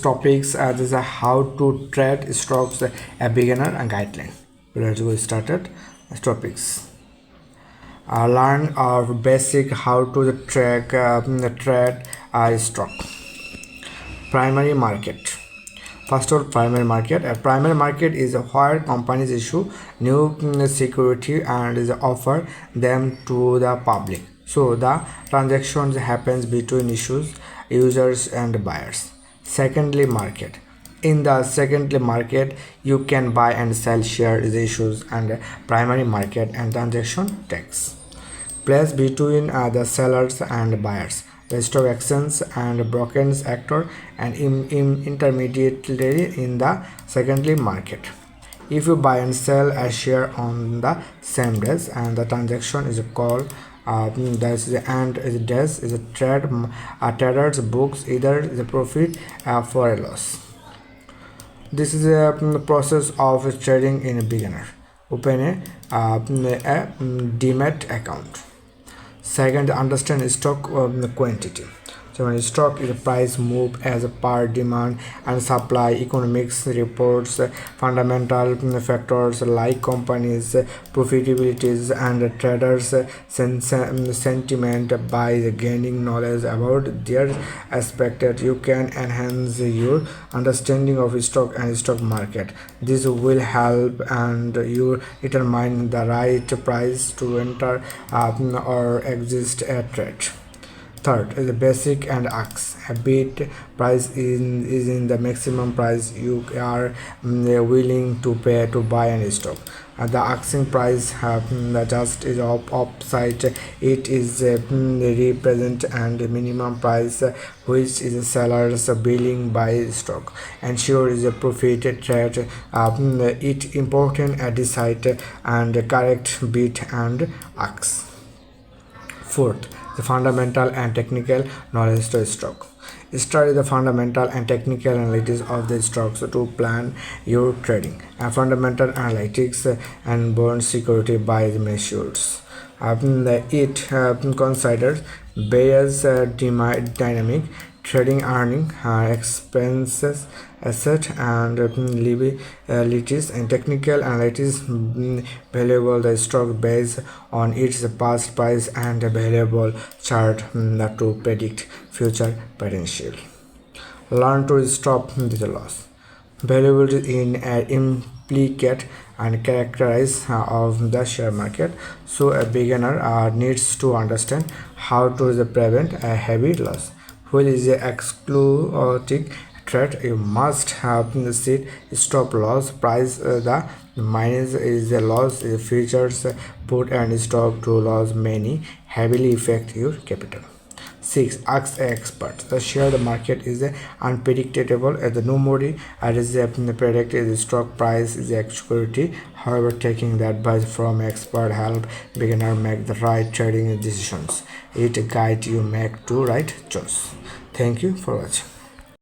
Topics this is a how to trade stocks, a beginner and guideline. Let's go started. Topics. Learn our basic how to trade stock. Primary market. First of all, primary market. A primary market is where companies issue new security and offer them to the public. So the transactions happens between users and buyers. Secondary market. In the secondary market, you can buy and sell shares, issues, and primary market and transaction tax place between the sellers and buyers. The stock exchange and brokers actor and intermediary in the secondary market. If you buy and sell a share on the same days and the transaction is called that's the and is days is a trader's books either the profit for a loss. This is a process of trading in a beginner. Open a demat account. Second, understand stock quantity. So when stock is a price move as a per demand and supply, economics reports, fundamental factors like companies profitabilities and traders sentiment. By gaining knowledge about their aspect, you can enhance your understanding of stock and stock market. This will help and you determine the right price to enter or exist a trade. Third is the basic and ask. A bid price is in the maximum price you are willing to pay to buy an stock. The asking price the just is upside. It is represent and minimum price which is a seller's billing by stock. Ensure is a profit trade. It important decide and correct bid and ask. Fourth, the fundamental and technical knowledge to stock. Study the fundamental and technical analysis of the stocks to plan your trading. And fundamental analytics and burn security by the measures. It considers various dynamic trading, earning, expenses, asset and liabilities and technical analysis valuable the stock based on its past price and available chart to predict future potential. Learn to stop the loss. Valuability in implicate and characterize of the share market. So a beginner needs to understand how to prevent a heavy loss. Which is a exclusive trade, you must have the set stop loss price. The minus is the loss features put and stop to loss many heavily affect your capital. 6. Ask an expert. The share market is unpredictable as the nobody is predict the stock price is the security. However, taking the advice from expert help beginner make the right trading decisions. It guide you make to right choice. Thank you for watching.